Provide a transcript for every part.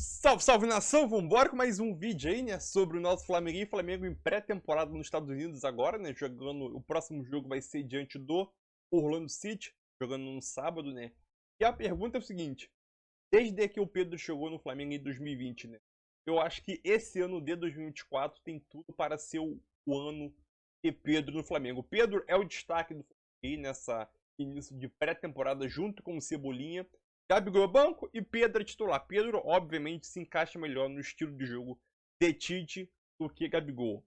Salve, salve nação! Vambora com mais um vídeo aí, né? Sobre o nosso Flamengo Flamengo em pré-temporada nos Estados Unidos agora, né? Jogando, o próximo jogo vai ser diante do Orlando City, jogando no sábado, né? E a pergunta é o seguinte: desde que o Pedro chegou no Flamengo em 2020, né? Eu acho que esse ano de 2024 tem tudo para ser o ano de Pedro no Flamengo. O Pedro é o destaque do Flamengo nessa início de pré-temporada junto com o Cebolinha. Gabigol é banco e Pedro é titular. Pedro, obviamente, se encaixa melhor no estilo de jogo de Tite do que Gabigol.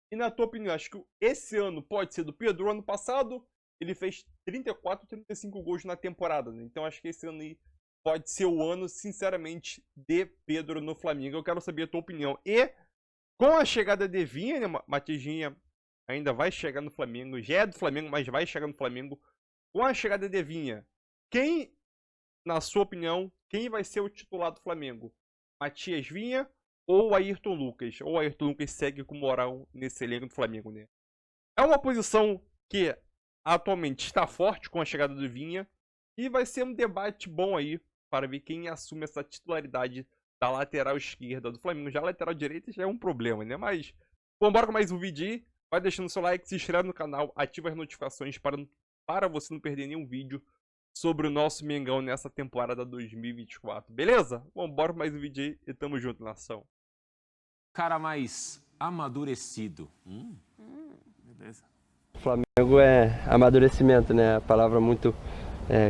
E na tua opinião, acho que esse ano pode ser do Pedro? O ano passado ele fez 34, 35 gols na temporada, né? Então acho que esse ano aí pode ser o ano, sinceramente, de Pedro no Flamengo. Eu quero saber a tua opinião. E com a chegada de Vinha, né? Matejinha ainda vai chegar no Flamengo. Já é do Flamengo, mas vai chegar no Flamengo. Com a chegada de Vinha, quem... na sua opinião, quem vai ser o titular do Flamengo? Matias Vinha ou Ayrton Lucas? Ou Ayrton Lucas segue com moral nesse elenco do Flamengo, né? É uma posição que atualmente está forte com a chegada do Vinha e vai ser um debate bom aí para ver quem assume essa titularidade da lateral esquerda do Flamengo. Já a lateral direita já é um problema, né? Mas vamos embora com mais um vídeo aí. Vai deixando seu like, se inscreve no canal, ativa as notificações para você não perder nenhum vídeo sobre o nosso Mengão nessa temporada 2024, beleza? Vambora mais um vídeo aí e tamo junto, nação. Cara mais amadurecido. Beleza. Flamengo é amadurecimento, né? A palavra muito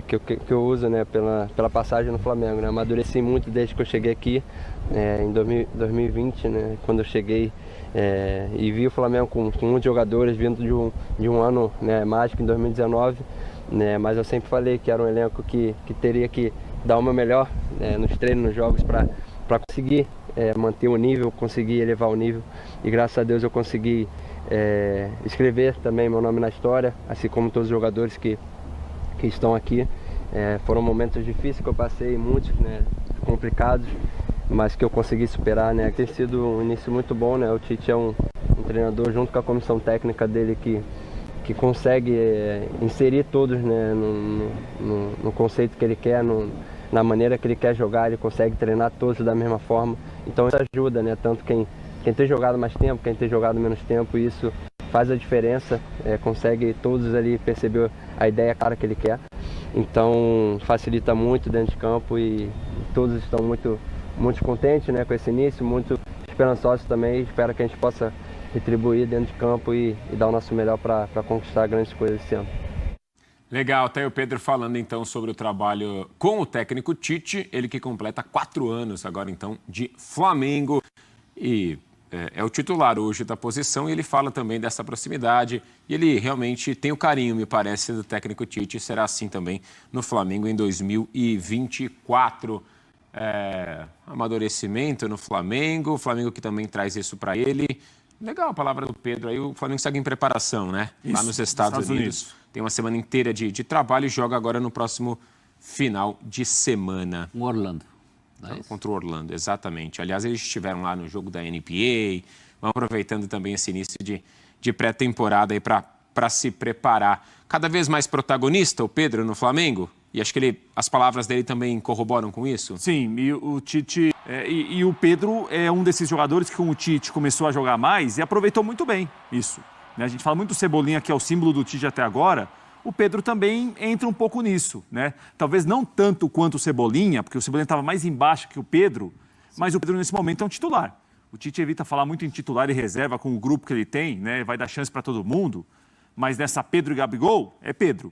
que eu uso, né? Pela passagem no Flamengo, né? Amadureci muito desde que eu cheguei aqui em 2020, né? Quando eu cheguei e vi o Flamengo com muitos jogadores vindo de um ano, né, mágico em 2019. Né, mas eu sempre falei que era um elenco que teria que dar o meu melhor nos treinos, nos jogos, para conseguir manter o nível, conseguir elevar o nível. E graças a Deus eu consegui escrever também meu nome na história, assim como todos os jogadores que estão aqui. Foram momentos difíceis que eu passei, muitos, né, complicados, mas que eu consegui superar, né. Tem sido um início muito bom, né. O Tite é um treinador, junto com a comissão técnica dele, que consegue inserir todos, né, no conceito que ele quer, na maneira que ele quer jogar. Ele consegue treinar todos da mesma forma. Então isso ajuda, né, tanto quem tem jogado mais tempo, quem tem jogado menos tempo. Isso faz a diferença, consegue todos ali perceber a ideia clara que ele quer. Então facilita muito dentro de campo e todos estão muito contentes, né, com esse início, muito esperançosos também. Espero que a gente possa retribuir dentro de campo e dar o nosso melhor para conquistar grandes coisas esse ano. Legal, até o Pedro falando então sobre o trabalho com o técnico Tite, ele que completa 4 anos agora então de Flamengo e é o titular hoje da posição, e ele fala também dessa proximidade e ele realmente tem o carinho, me parece, do técnico Tite, e será assim também no Flamengo em 2024. Amadurecimento no Flamengo, o Flamengo que também traz isso para ele. Legal a palavra do Pedro aí, o Flamengo segue em preparação, né? Isso, lá nos Estados Unidos. Tem uma semana inteira de trabalho e joga agora no próximo final de semana. Um Orlando. Contra o Orlando, exatamente. Aliás, eles estiveram lá no jogo da NBA, vão aproveitando também esse início de pré-temporada aí para se preparar. Cada vez mais protagonista o Pedro no Flamengo? E acho que as palavras dele também corroboram com isso? Sim, e o Tite e o Pedro é um desses jogadores que com o Tite começou a jogar mais e aproveitou muito bem isso. Né? A gente fala muito do Cebolinha, que é o símbolo do Tite até agora. O Pedro também entra um pouco nisso, né? Talvez não tanto quanto o Cebolinha, porque o Cebolinha estava mais embaixo que o Pedro, mas o Pedro nesse momento é um titular. O Tite evita falar muito em titular e reserva com o grupo que ele tem, né? Vai dar chance para todo mundo, mas nessa Pedro e Gabigol, é Pedro.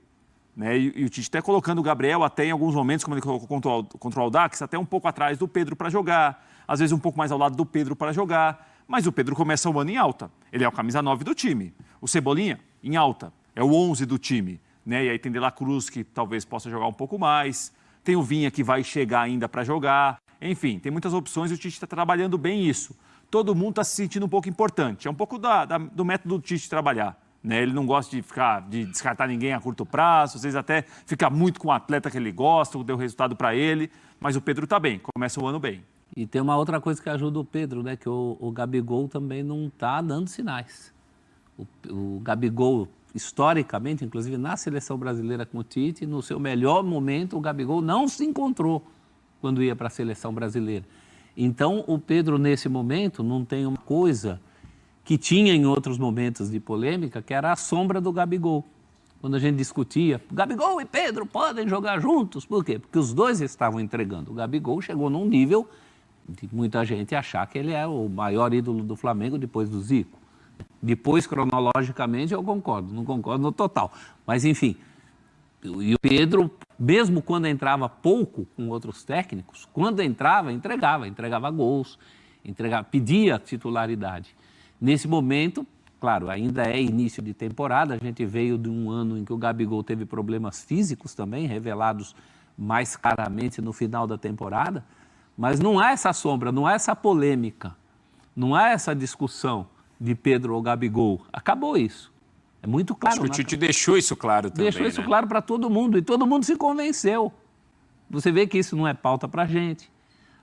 Né? E o Tite está colocando o Gabriel até em alguns momentos, como ele colocou contra o Audax, até um pouco atrás do Pedro para jogar, às vezes um pouco mais ao lado do Pedro para jogar, mas o Pedro começa o ano em alta, ele é o camisa 9 do time, o Cebolinha em alta, é o 11 do time, né? E aí tem De La Cruz, que talvez possa jogar um pouco mais, tem o Vinha, que vai chegar ainda para jogar, enfim, tem muitas opções e o Tite está trabalhando bem isso. Todo mundo está se sentindo um pouco importante, é um pouco do método do Tite trabalhar. Né? Ele não gosta de descartar ninguém a curto prazo, às vezes até fica muito com o atleta que ele gosta, deu resultado para ele, mas o Pedro está bem, começa o ano bem. E tem uma outra coisa que ajuda o Pedro, né? Que o Gabigol também não está dando sinais. O Gabigol, historicamente, inclusive na seleção brasileira com o Tite, no seu melhor momento, o Gabigol não se encontrou quando ia para a seleção brasileira. Então, o Pedro, nesse momento, não tem uma coisa que tinha em outros momentos de polêmica, que era a sombra do Gabigol. Quando a gente discutia, Gabigol e Pedro podem jogar juntos. Por quê? Porque os dois estavam entregando. O Gabigol chegou num nível de muita gente achar que ele é o maior ídolo do Flamengo depois do Zico. Depois, cronologicamente, eu concordo. Não concordo no total. Mas, enfim, e o Pedro, mesmo quando entrava pouco com outros técnicos, quando entrava, entregava gols, pedia titularidade. Nesse momento, claro, ainda é início de temporada, a gente veio de um ano em que o Gabigol teve problemas físicos também, revelados mais claramente no final da temporada, mas não há essa sombra, não há essa polêmica, não há essa discussão de Pedro ou Gabigol. Acabou isso. É muito claro. Acho que o Tite deixou isso claro também, deixou isso claro para todo mundo, e todo mundo se convenceu. Você vê que isso não é pauta para a gente.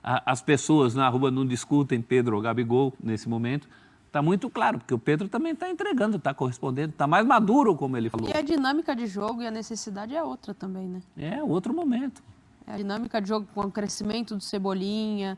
As pessoas na rua não discutem Pedro ou Gabigol nesse momento. Está muito claro, porque o Pedro também está entregando, está correspondendo, está mais maduro, como ele falou. E a dinâmica de jogo e a necessidade é outra também, né? É outro momento. A dinâmica de jogo com o crescimento do Cebolinha,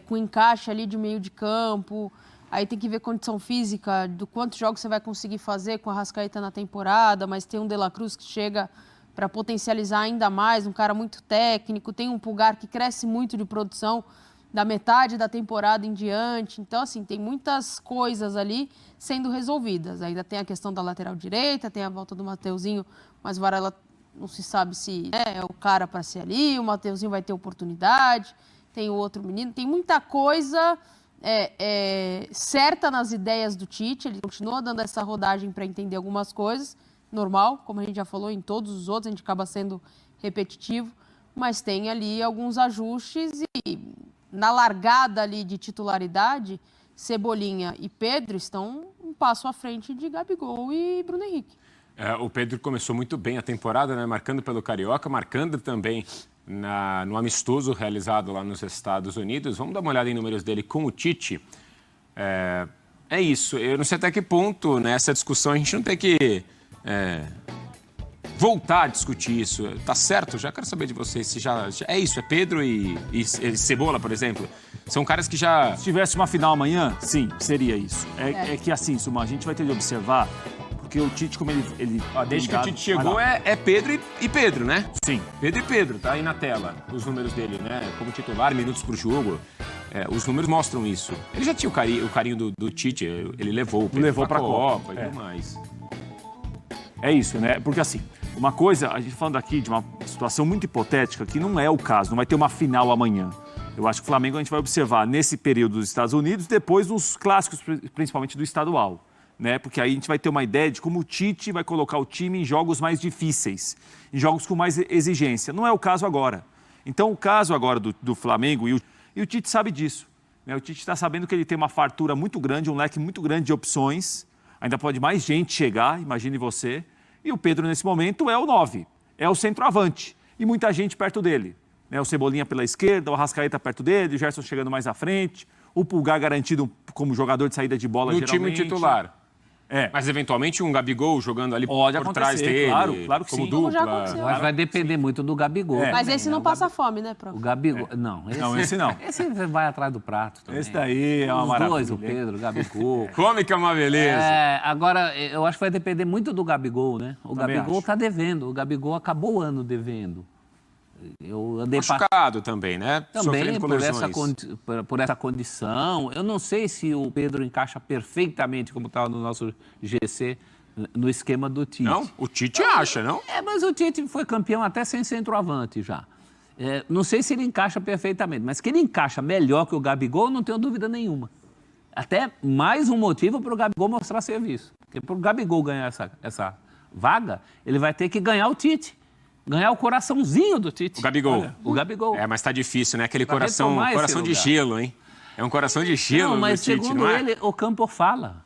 com o encaixe ali de meio de campo. Aí tem que ver condição física, do quantos jogos você vai conseguir fazer com a Arrascaeta na temporada, mas tem um De La Cruz que chega para potencializar ainda mais, um cara muito técnico, tem um Pulgar que cresce muito de produção da metade da temporada em diante. Então, assim, tem muitas coisas ali sendo resolvidas. Ainda tem a questão da lateral direita, tem a volta do Mateuzinho, mas o Varela não se sabe se é o cara para ser ali, o Mateuzinho vai ter oportunidade, tem o outro menino, tem muita coisa certa nas ideias do Tite, ele continua dando essa rodagem para entender algumas coisas, normal, como a gente já falou em todos os outros, a gente acaba sendo repetitivo, mas tem ali alguns ajustes e na largada ali de titularidade, Cebolinha e Pedro estão um passo à frente de Gabigol e Bruno Henrique. O Pedro começou muito bem a temporada, né? Marcando pelo Carioca, marcando também no amistoso realizado lá nos Estados Unidos. Vamos dar uma olhada em números dele com o Tite. É isso, eu não sei até que ponto nessa discussão a gente não tem que voltar a discutir isso. Tá certo? Já quero saber de vocês se já é isso, é Pedro e Cebola, por exemplo. São caras que já... Se tivesse uma final amanhã, sim, seria isso. É que assim, Suma, a gente vai ter de observar, porque o Tite, como ele desde que o Tite chegou, é Pedro e Pedro, né? Sim. Pedro e Pedro, tá aí na tela os números dele, né? Como titular, minutos por jogo. Os números mostram isso. Ele já tinha o carinho do Tite, ele levou o Pedro pra Copa e tudo mais. É isso, né? Porque assim, uma coisa, a gente falando aqui de uma situação muito hipotética, que não é o caso, não vai ter uma final amanhã. Eu acho que o Flamengo a gente vai observar nesse período dos Estados Unidos, depois nos clássicos, principalmente do estadual, né? Porque aí a gente vai ter uma ideia de como o Tite vai colocar o time em jogos mais difíceis, em jogos com mais exigência. Não é o caso agora. Então, o caso agora do Flamengo, e o Tite sabe disso, né? O Tite está sabendo que ele tem uma fartura muito grande, um leque muito grande de opções, ainda pode mais gente chegar, imagine você. E o Pedro, nesse momento, é o 9, é o centroavante. E muita gente perto dele. Né? O Cebolinha pela esquerda, o Arrascaeta perto dele, o Gerson chegando mais à frente, o Pulgar garantido como jogador de saída de bola, geralmente. No time titular. Mas, eventualmente, um Gabigol jogando ali pode por trás dele, claro que como sim. dupla. Mas vai depender muito do Gabigol. Mas esse não passa fome, né, prof? O Gabigol... Não, esse não. Esse vai atrás do prato também. Esse daí é uma maravilha. Os dois, o Pedro, o Gabigol. Come que é uma beleza. Agora, eu acho que vai depender muito do Gabigol, né? O Gabigol está devendo. O Gabigol acabou o ano devendo. Eu andei machucado também, né? Também por essa condição. Eu não sei se o Pedro encaixa perfeitamente, como estava no nosso GC, no esquema do Tite. Não? O Tite acha, não? Mas o Tite foi campeão até sem centroavante já. Não sei se ele encaixa perfeitamente, mas que ele encaixa melhor que o Gabigol, não tenho dúvida nenhuma. Até mais um motivo para o Gabigol mostrar serviço. Porque para o Gabigol ganhar essa vaga, ele vai ter que ganhar o Tite. Ganhar o coraçãozinho do Tite. O Gabigol. Olha, o Gabigol. Mas tá difícil, né? Aquele coração de gelo, hein? É um coração de gelo mas do Tite, segundo não é? ele, o campo fala.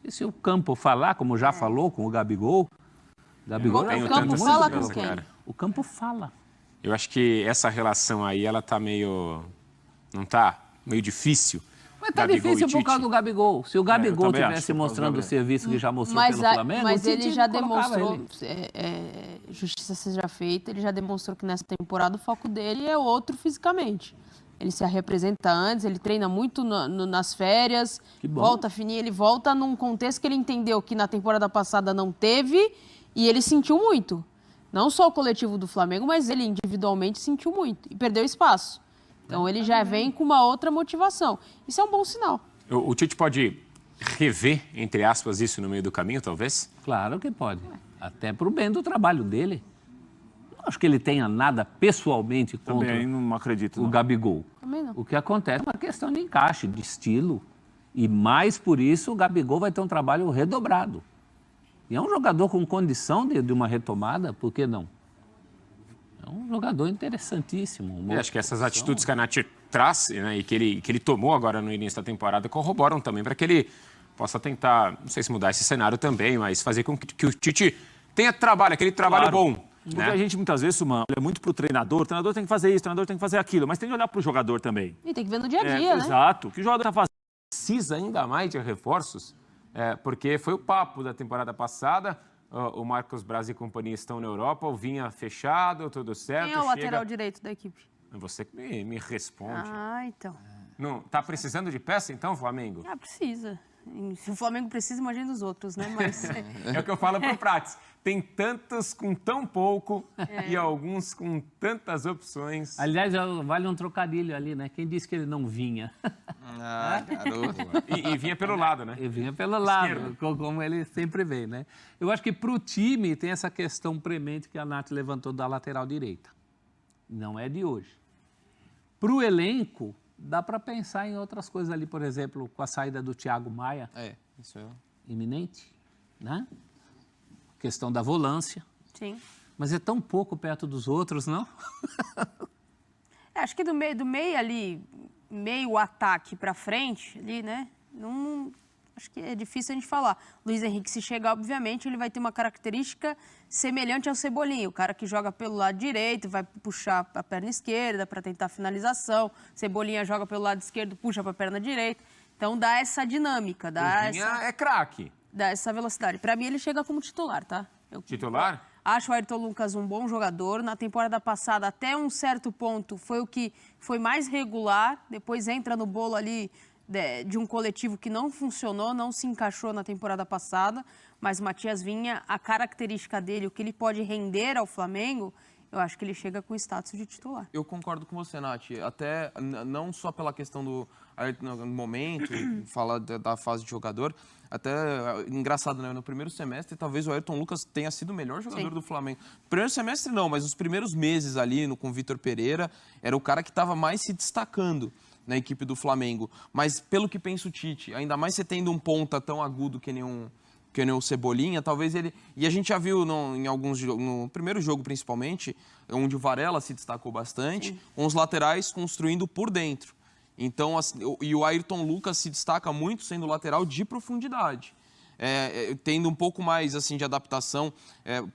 E se o campo falar, como já falou com o Gabigol... O campo fala com quem? O campo fala. Eu acho que essa relação aí, ela tá meio... Não tá? Meio difícil. Mas tá difícil por causa do Gabigol. Se o Gabigol estivesse mostrando o serviço que já mostrou pelo Flamengo, mas ele já demonstrou, justiça seja feita, ele já demonstrou que nessa temporada o foco dele é outro fisicamente. Ele se representa antes, ele treina muito nas férias, Que bom. volta fininho, ele volta num contexto que ele entendeu que na temporada passada não teve e ele sentiu muito. Não só o coletivo do Flamengo, mas ele individualmente sentiu muito e perdeu espaço. Então ele já vem com uma outra motivação. Isso é um bom sinal. O Tite pode rever, entre aspas, isso no meio do caminho, talvez? Claro que pode. Até para o bem do trabalho dele. Não acho que ele tenha nada pessoalmente contra Também não acredito. o Não. Gabigol. Também não. O que acontece é uma questão de encaixe, de estilo. E mais por isso o Gabigol vai ter um trabalho redobrado. E é um jogador com condição de uma retomada, por que não? É um jogador interessantíssimo. Eu acho que essas atitudes que a Nath traz, né, e que ele tomou agora no início da temporada corroboram também para que ele possa tentar, não sei se mudar esse cenário também, mas fazer com que o Tite tenha trabalho, aquele trabalho bom. Porque Né? a gente muitas vezes, Suman, olha muito pro treinador, o treinador tem que fazer isso, o treinador tem que fazer aquilo, mas tem que olhar pro jogador também. E tem que ver no dia a dia, né? Exato. O que o jogador tá fazendo? Precisa ainda mais de reforços, porque foi o papo da temporada passada. O Marcos Braz e companhia estão na Europa, o Vinha fechado, tudo certo. Quem é o lateral direito da equipe? Você que me responde. Ah, então. Não, tá precisando de peça então, Flamengo? Ah, precisa. Se o Flamengo precisa, imagina os outros, né? Mas É o que eu falo pro Prates. Tem tantos com tão pouco e alguns com tantas opções. Aliás, vale um trocadilho ali, né? Quem disse que ele não vinha? Ah, garoto. E vinha pelo lado, né? Ele vinha pelo lado, como ele sempre vem, né? Eu acho que para o time tem essa questão premente que a Nath levantou da lateral direita. Não é de hoje. Para o elenco, dá para pensar em outras coisas ali, por exemplo, com a saída do Thiago Maia, Isso é. iminente, né? Questão da volância. sim. Mas é tão pouco perto dos outros, não? Acho que do meio ali, meio ataque pra frente, ali, né? Não, acho que é difícil a gente falar. Luiz Henrique, se chegar, obviamente, ele vai ter uma característica semelhante ao Cebolinha. O cara que joga pelo lado direito, vai puxar a perna esquerda para tentar a finalização. Cebolinha joga pelo lado esquerdo, puxa para a perna direita. Então dá essa dinâmica, dá O Vinha é craque. dá essa velocidade. Para mim, ele chega como titular, tá? Titular? Acho o Ayrton Lucas um bom jogador. Na temporada passada, até um certo ponto, foi o que foi mais regular. Depois entra no bolo ali de um coletivo que não funcionou, não se encaixou na temporada passada. Mas o Matias Vinha, a característica dele, o que ele pode render ao Flamengo, eu acho que ele chega com o status de titular. Eu concordo com você, Nath. Até não só pela questão do no momento, falar da fase de jogador. Até engraçado, né? No primeiro semestre, talvez o Ayrton Lucas tenha sido o melhor jogador do Flamengo. Primeiro semestre não, mas os primeiros meses ali com o Vitor Pereira, era o cara que estava mais se destacando na equipe do Flamengo. Mas pelo que pensa o Tite, ainda mais você tendo um ponta tão agudo que nem o Cebolinha, talvez ele... E a gente já viu em alguns no primeiro jogo principalmente, onde o Varela se destacou bastante, com os laterais construindo por dentro. Então, e o Ayrton Lucas se destaca muito sendo lateral de profundidade. Tendo um pouco mais assim de adaptação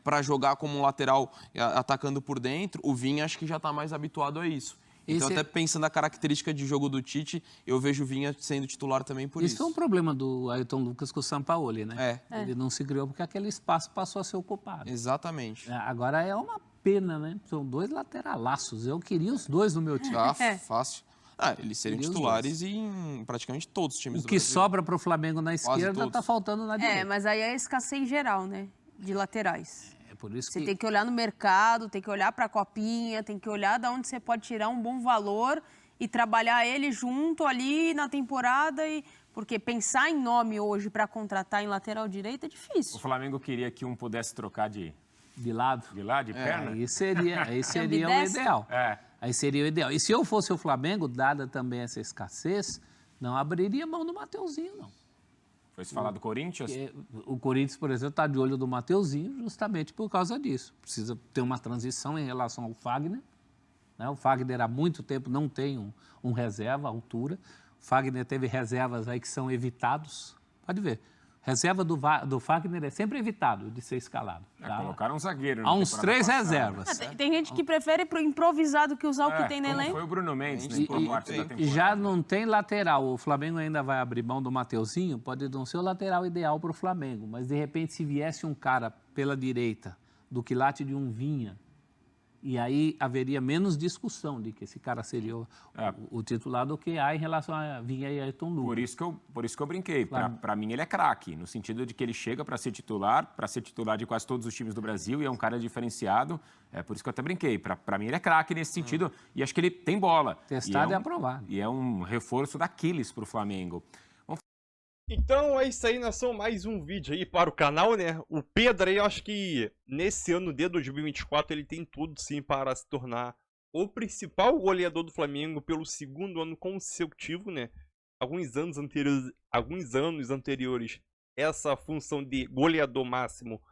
para jogar como um lateral atacando por dentro, o Vinha acho que já está mais habituado a isso. Então, até pensando na característica de jogo do Tite, eu vejo o Vinha sendo titular também por isso. Isso é um problema do Ayrton Lucas com o Sampaoli, né? Ele não se criou porque aquele espaço passou a ser ocupado. Exatamente. Agora é uma pena, né? São dois lateralaços. Eu queria os dois no meu time. Fácil. Eles seriam titulares em praticamente todos os times do O que Brasil. sobra para o Flamengo na esquerda todos. está faltando na direita. Mas aí é escassez geral, né? De laterais. É por isso Você que... tem que olhar no mercado, tem que olhar para a copinha, tem que olhar de onde você pode tirar um bom valor e trabalhar ele junto ali na temporada. Porque pensar em nome hoje para contratar em lateral direito é O difícil. Flamengo queria que um pudesse trocar de lado. de perna. Aí seria o Ambidestro? ideal. É. Aí seria o ideal. E se eu fosse o Flamengo, dada também essa escassez, não abriria mão do Mateuzinho, não. Foi se falar do Corinthians? Porque o Corinthians, por exemplo, está de olho do Mateuzinho justamente por causa disso. Precisa ter uma transição em relação ao Fagner. Né? O Fagner há muito tempo não tem um reserva à altura. O Fagner teve reservas aí que são evitados. Pode ver. Reserva do Fagner é sempre evitado de ser escalado. Tá? Colocaram um zagueiro. Há uns 3 reservas. Tem gente que prefere pro improvisado que usar o que tem no como elenco. foi o Bruno Mendes, né? Por parte da temporada. Já não tem lateral. O Flamengo ainda vai abrir mão do Mateuzinho. Pode não ser o lateral ideal para o Flamengo. Mas, de repente, se viesse um cara pela direita do quilate de um Vinha, E aí haveria menos discussão de que esse cara seria o titular do que há em relação a Vinha e Ayrton Lucas. Por isso que eu brinquei. Para mim, ele é craque, no sentido de que ele chega para ser titular de quase todos os times do Brasil e é um cara diferenciado. É por isso que eu até brinquei. Para mim, ele é craque nesse sentido e acho que ele tem bola. Testado e aprovado. E é um reforço da Aquiles para o Flamengo. Então é isso aí, nação, mais um vídeo aí para o canal, né? O Pedro aí, eu acho que nesse ano de 2024 ele tem tudo sim para se tornar o principal goleador do Flamengo pelo segundo ano consecutivo, né? Alguns anos anteriores, essa função de goleador máximo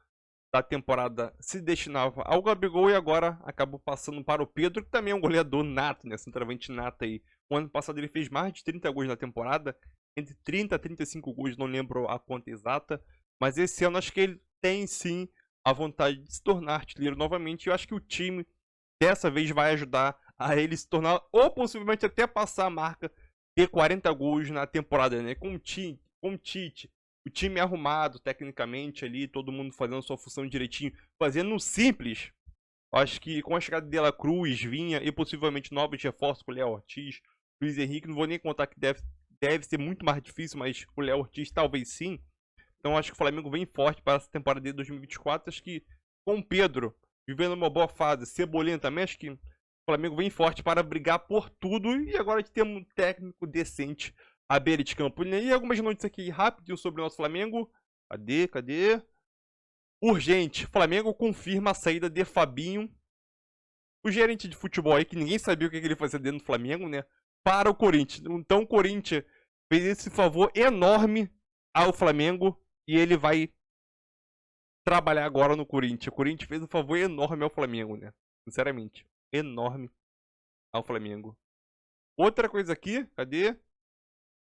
da temporada se destinava ao Gabigol e agora acabou passando para o Pedro, que também é um goleador nato, né? Centroavante nato aí. O ano passado ele fez mais de 30 gols na temporada, entre 30 a 35 gols, não lembro a conta exata, mas esse ano acho que ele tem sim a vontade de se tornar artilheiro novamente, e eu acho que o time dessa vez vai ajudar a ele se tornar, ou possivelmente até passar a marca de 40 gols na temporada, né? Com o Tite, o time arrumado tecnicamente ali, todo mundo fazendo sua função direitinho, fazendo um simples. Acho que com a chegada de De La Cruz, Vinha e possivelmente novos reforços com o Léo Ortiz, Luiz Henrique, não vou nem contar que deve ser muito mais difícil, mas o Léo Ortiz talvez sim. Então acho que o Flamengo vem forte para essa temporada de 2024. Acho que com o Pedro vivendo uma boa fase, Cebolinha também, acho que o Flamengo vem forte para brigar por tudo. E agora que temos um técnico decente à beira de campo. E algumas notícias aqui rapidinho sobre o nosso Flamengo. Cadê? Urgente. Flamengo confirma a saída de Fabinho, o gerente de futebol aí, que ninguém sabia o que ele fazia dentro do Flamengo, né? Para o Corinthians. Então o Corinthians fez esse favor enorme ao Flamengo e ele vai trabalhar agora no Corinthians. O Corinthians fez um favor enorme ao Flamengo, né? Sinceramente, enorme ao Flamengo. Outra coisa aqui, cadê?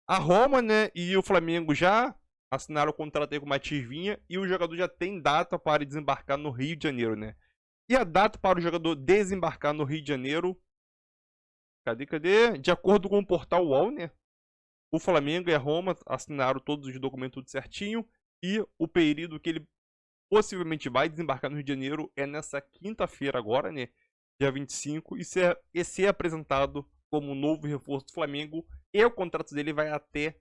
A Roma, né, e o Flamengo já assinaram o contrato aí com o Matias Vinha e o jogador já tem data para desembarcar no Rio de Janeiro, né? E a data para o jogador desembarcar no Rio de Janeiro, cadê? De acordo com o portal UOL, né? O Flamengo e a Roma assinaram todos os documentos tudo certinho. E o período que ele possivelmente vai desembarcar no Rio de Janeiro é nessa quinta-feira agora, né? Dia 25. E ser apresentado como novo reforço do Flamengo. E o contrato dele vai até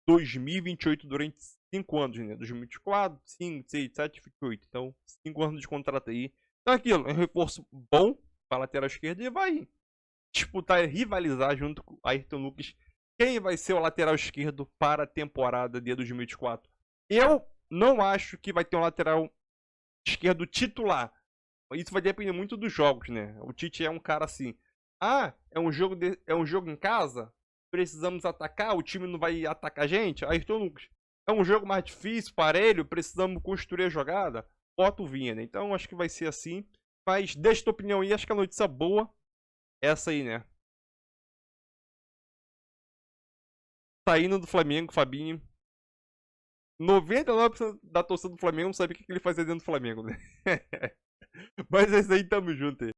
2028, durante 5 anos, né? 2024, 5, 6, 7, 28. Então, 5 anos de contrato aí. Então aquilo, é um reforço bom para a lateral esquerda e vai disputar e rivalizar junto com Ayrton Lucas quem vai ser o lateral esquerdo para a temporada de 2024. Eu não acho que vai ter um lateral esquerdo titular. Isso vai depender muito dos jogos, né? O Tite é um cara assim, é um jogo em casa, precisamos atacar, o time não vai atacar a gente. Ayrton Lucas, é um jogo mais difícil, parelho, precisamos construir a jogada, bota o Vinha, né? Então acho que vai ser assim. Mas deixa tua opinião aí, acho que a notícia boa essa aí, né? Saindo do Flamengo, Fabinho. 99% da torcida do Flamengo não sabe o que ele fazia dentro do Flamengo, né? Mas é isso aí, tamo junto aí.